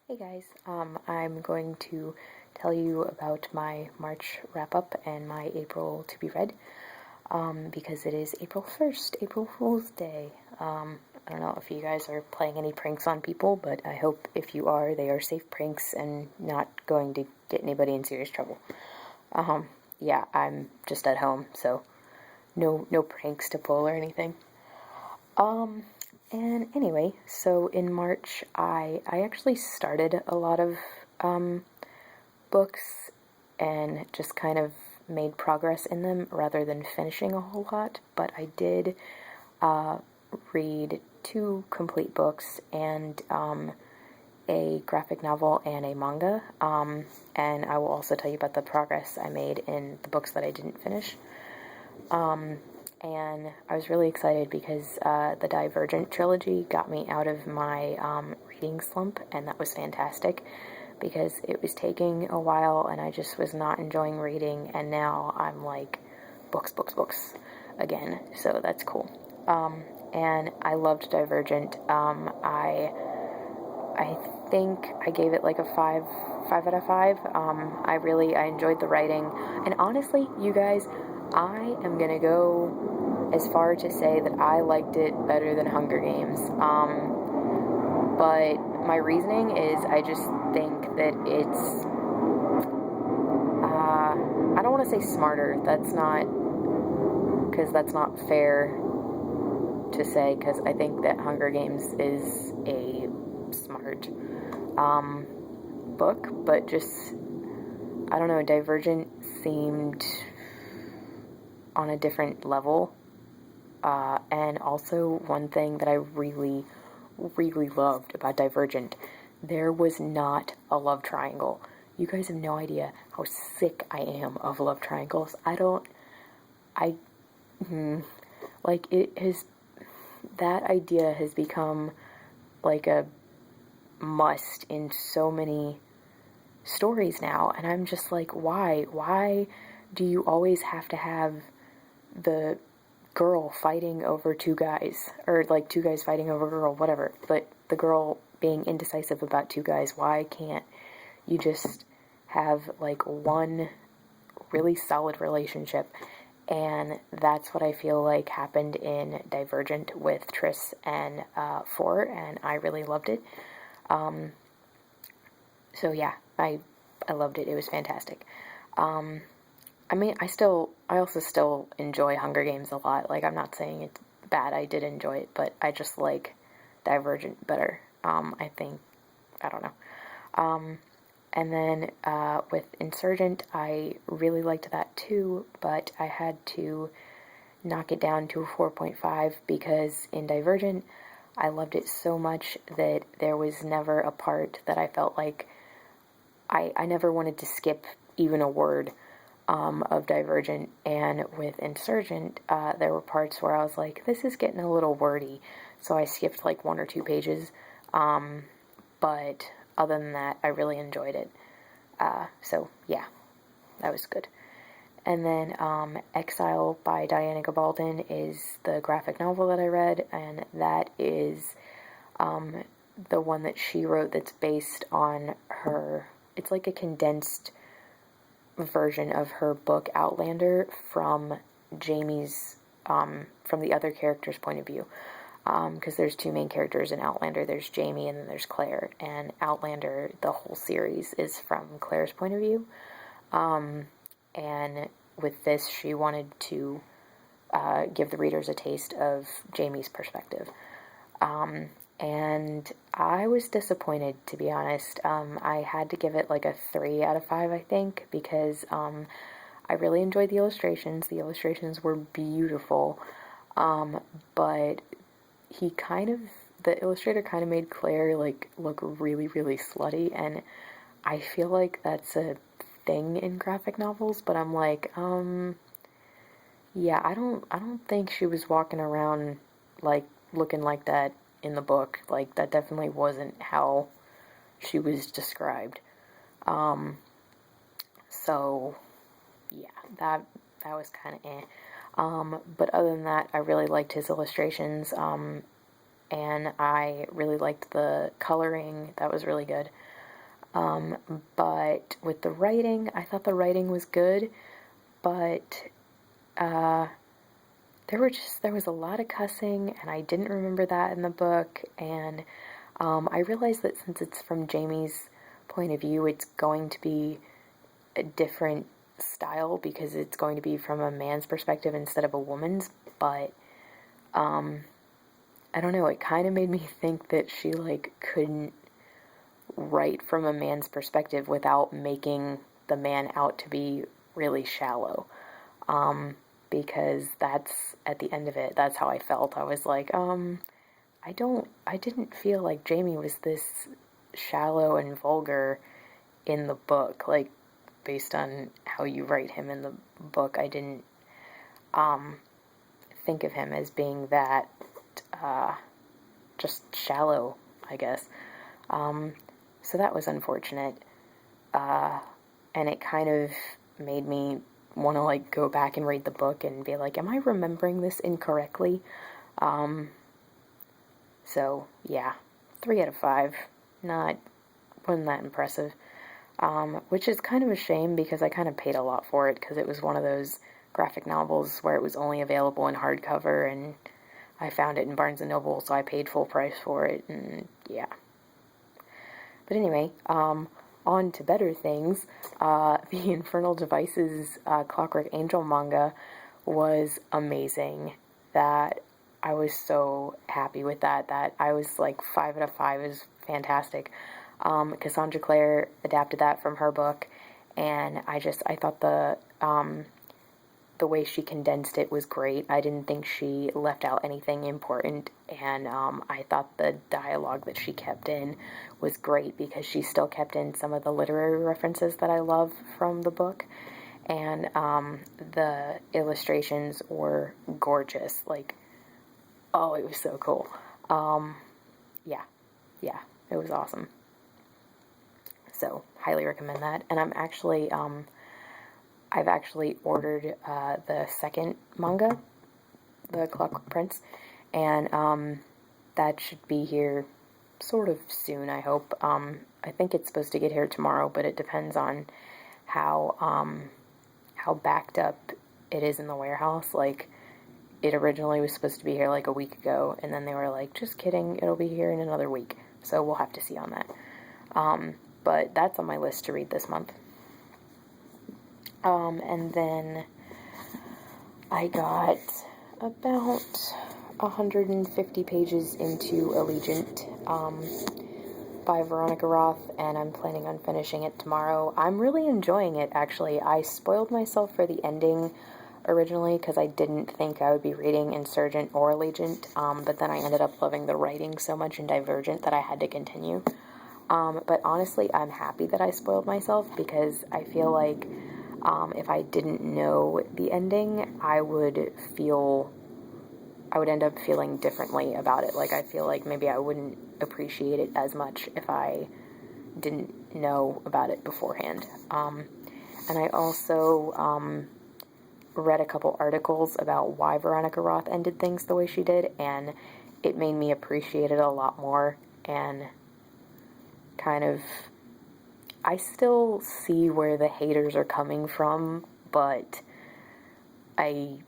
Hey guys, I'm going to tell you about my March wrap-up and my April to be read, because it is April 1st, April Fool's Day. I don't know if you guys are playing any pranks on people, but I hope if you are, they are safe pranks and not going to get anybody in serious trouble. Yeah, I'm just at home, so no pranks to pull or anything. And anyway, so in March, I actually started a lot of books and just kind of made progress in them rather than finishing a whole lot. But I did read two complete books and a graphic novel and a manga. And I will also tell you about the progress I made in the books that I didn't finish. And I was really excited because the Divergent trilogy got me out of my reading slump, and that was fantastic because it was taking a while and I just was not enjoying reading, and now I'm like, books, books, books again, so that's cool. And I loved Divergent. I think I gave it like a 5 out of 5. I enjoyed the writing, and honestly, you guys, I am gonna go as far to say that I liked it better than Hunger Games. But my reasoning is I just think that it's, I don't want to say smarter. That's not fair to say, because I think that Hunger Games is a smart book, but just, I don't know, Divergent seemed on a different level. And also, one thing that I really, really loved about Divergent, there was not a love triangle. You guys have no idea how sick I am of love triangles. That idea has become like a must in so many stories now, and I'm just like, why? Why do you always have to have the girl fighting over two guys, or like two guys fighting over a girl, whatever, but the girl being indecisive about two guys? Why can't you just have like one really solid relationship? And that's what I feel like happened in Divergent with Triss and Four, and I really loved it. So yeah, I loved it. It was fantastic. I mean, I also still enjoy Hunger Games a lot. Like, I'm not saying it's bad. I did enjoy it, but I just like Divergent better. I think, I don't know. And then with Insurgent, I really liked that too, but I had to knock it down to a 4.5 because in Divergent, I loved it so much that there was never a part that I felt like I never wanted to skip even a word of Divergent. And with Insurgent, there were parts where I was like, this is getting a little wordy, so I skipped like 1 or 2 pages. But other than that, I really enjoyed it. So yeah, that was good. And then Exile by Diana Gabaldon is the graphic novel that I read, and that is the one that she wrote that's based on her. It's like a condensed version of her book Outlander from Jamie's, from the other character's point of view. Because there's 2 main characters in Outlander. There's Jamie and then there's Claire. And Outlander, the whole series, is from Claire's point of view. And with this, she wanted to give the readers a taste of Jamie's perspective. And I was disappointed, to be honest. I had to give it like a 3 out of 5, I think, because I really enjoyed the illustrations. The illustrations were beautiful. But the illustrator kind of made Claire like look really, really slutty, and I feel like that's a thing in graphic novels, but I'm like, yeah, I don't think she was walking around like looking like that in the book. Like, that definitely wasn't how she was described. So yeah, that was kind of but other than that, I really liked his illustrations, and I really liked the coloring. That was really good. But with the writing, I thought the writing was good, but there was a lot of cussing, and I didn't remember that in the book, and I realized that since it's from Jamie's point of view, it's going to be a different style because it's going to be from a man's perspective instead of a woman's, but I don't know, it kind of made me think that she, like, couldn't write from a man's perspective without making the man out to be really shallow. Because that's, at the end of it, that's how I felt. I was like, I didn't feel like Jamie was this shallow and vulgar in the book. Like, based on how you write him in the book, I didn't, think of him as being that, just shallow, I guess. So that was unfortunate. And it kind of made me want to, like, go back and read the book and be like, am I remembering this incorrectly? So, yeah, 3 out of 5. Wasn't that impressive. Which is kind of a shame because I kind of paid a lot for it because it was one of those graphic novels where it was only available in hardcover, and I found it in Barnes & Noble, so I paid full price for it, and yeah. But anyway, on to better things. The Infernal Devices Clockwork Angel manga was amazing. That I was so happy with that I was like 5 out of 5 is fantastic. Cassandra Clare adapted that from her book, and I thought the way she condensed it was great. I didn't think she left out anything important, and I thought the dialogue that she kept in was great because she still kept in some of the literary references that I love from the book, and the illustrations were gorgeous. Like, oh, it was so cool. Yeah, it was awesome. So, highly recommend that. And I've actually ordered the second manga, The Clockwork Prince, and that should be here sort of soon, I hope. I think it's supposed to get here tomorrow, but it depends on how backed up it is in the warehouse. Like, it originally was supposed to be here like a week ago, and then they were like, just kidding, it'll be here in another week. So we'll have to see on that. But that's on my list to read this month. And then I got about 150 pages into Allegiant by Veronica Roth, and I'm planning on finishing it tomorrow. I'm really enjoying it, actually. I spoiled myself for the ending originally because I didn't think I would be reading Insurgent or Allegiant, but then I ended up loving the writing so much in Divergent that I had to continue. But honestly, I'm happy that I spoiled myself because I feel like if I didn't know the ending, I would end up feeling differently about it. Like, I feel like maybe I wouldn't appreciate it as much if I didn't know about it beforehand. And I also read a couple articles about why Veronica Roth ended things the way she did, and it made me appreciate it a lot more, and kind of, I still see where the haters are coming from, but I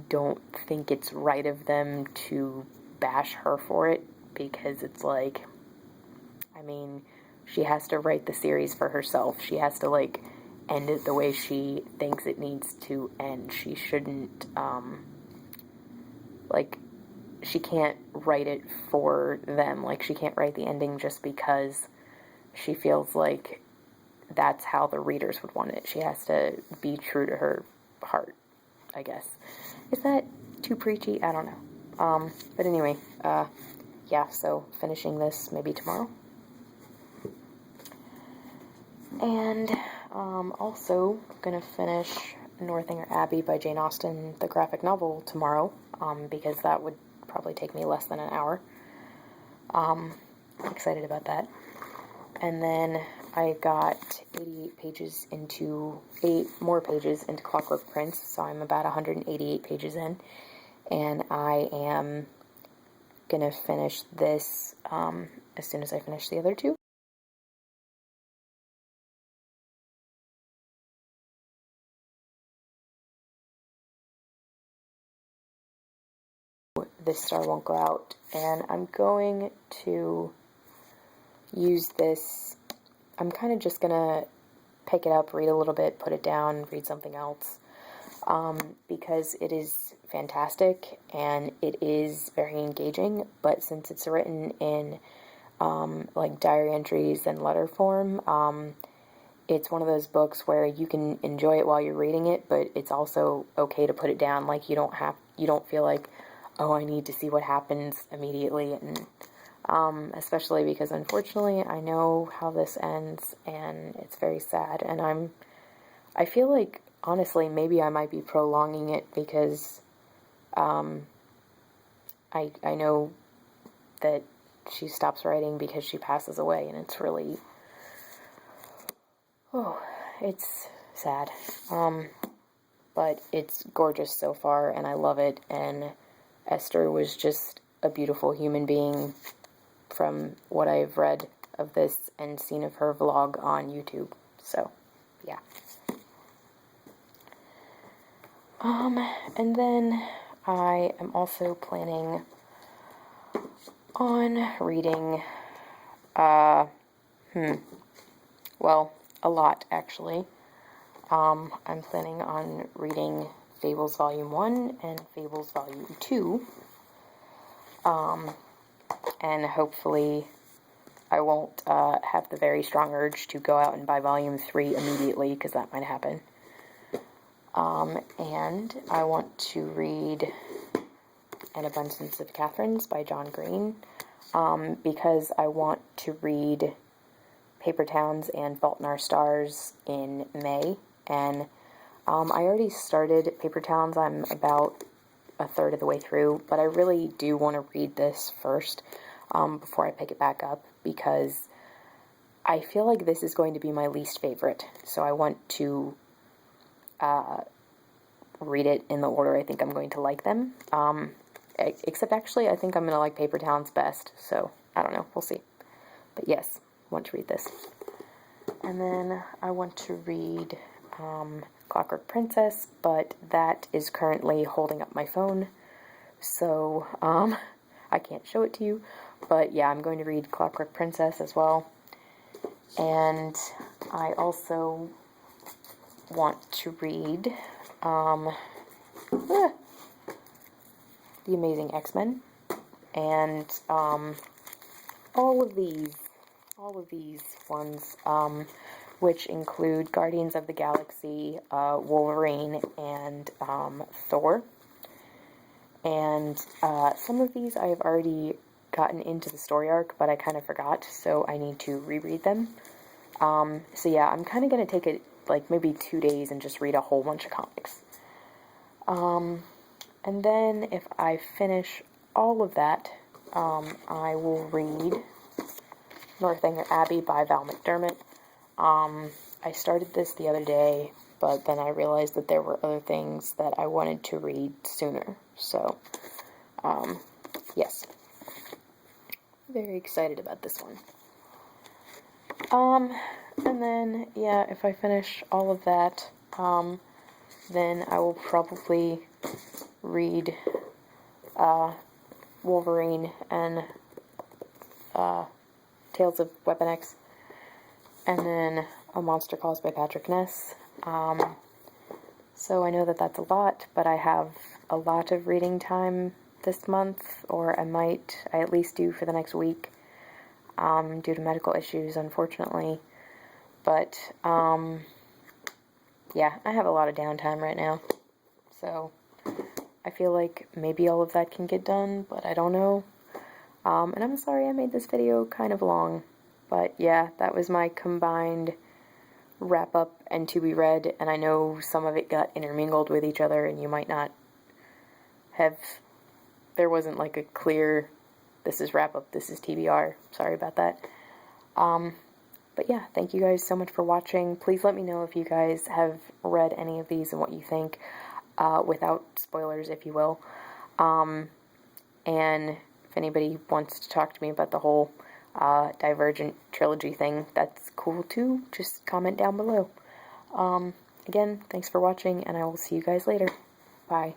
don't think it's right of them to bash her for it, because it's like, I mean, she has to write the series for herself. She has to, like, end it the way she thinks it needs to end. She shouldn't, like, she can't write it for them. Like, she can't write the ending just because she feels like that's how the readers would want it. She has to be true to her heart, I guess. Is that too preachy? I don't know. But anyway, yeah, so finishing this maybe tomorrow. And also gonna finish Northanger Abbey by Jane Austen, the graphic novel, tomorrow, because that would probably take me less than an hour. I'm excited about that. And then I got 8 more pages into Clockwork Prince, so I'm about 188 pages in, and I am gonna finish this as soon as I finish the other two. This Star Won't Go Out, and I'm going to use this. I'm kind of just gonna pick it up, read a little bit, put it down, read something else, because it is fantastic and it is very engaging, but since it's written in like diary entries and letter form, it's one of those books where you can enjoy it while you're reading it, but it's also okay to put it down. Like, you don't feel like, oh, I need to see what happens immediately, and especially because, unfortunately, I know how this ends, and it's very sad, and I feel like, honestly, maybe I might be prolonging it, because I know that she stops writing because she passes away, and it's really, oh, it's sad, but it's gorgeous so far, and I love it, and Esther was just a beautiful human being from what I've read of this and seen of her vlog on YouTube, so, yeah. And then I am also planning on reading, well, a lot, actually. I'm planning on reading Fables Volume 1 and Fables Volume 2, and hopefully I won't have the very strong urge to go out and buy Volume 3 immediately, because that might happen. And I want to read An Abundance of Catherines by John Green, because I want to read Paper Towns and Fault in Our Stars in May, and I already started Paper Towns. I'm about a third of the way through, but I really do want to read this first before I pick it back up, because I feel like this is going to be my least favorite, so I want to read it in the order I think I'm going to like them, except actually I think I'm going to like Paper Towns best, so I don't know, we'll see. But yes, I want to read this. And then I want to read Clockwork Princess, but that is currently holding up my phone, so I can't show it to you, but yeah, I'm going to read Clockwork Princess as well. And I also want to read The Amazing X-Men, and all of these ones, which include Guardians of the Galaxy, Wolverine, and Thor. And some of these I have already gotten into the story arc, but I kind of forgot, so I need to reread them. So yeah, I'm kind of going to take it like maybe 2 days and just read a whole bunch of comics. And then if I finish all of that, I will read Northanger Abbey by Val McDermott. I started this the other day, but then I realized that there were other things that I wanted to read sooner. So, yes. Very excited about this one. And then, yeah, if I finish all of that, then I will probably read, Wolverine and, Tales of Weapon X, and then A Monster Calls by Patrick Ness. So I know that that's a lot, but I have a lot of reading time this month, or I at least do for the next week, due to medical issues, unfortunately. But, yeah, I have a lot of downtime right now, so I feel like maybe all of that can get done, but I don't know. And I'm sorry I made this video kind of long, but yeah, that was my combined wrap-up and to be read, and I know some of it got intermingled with each other, and you might not have, there wasn't like a clear, this is wrap-up, this is TBR, sorry about that. But yeah, thank you guys so much for watching. Please let me know if you guys have read any of these and what you think, without spoilers, if you will. And if anybody wants to talk to me about the whole Divergent trilogy thing, that's cool too. Just comment down below. Again, thanks for watching, and I will see you guys later. Bye.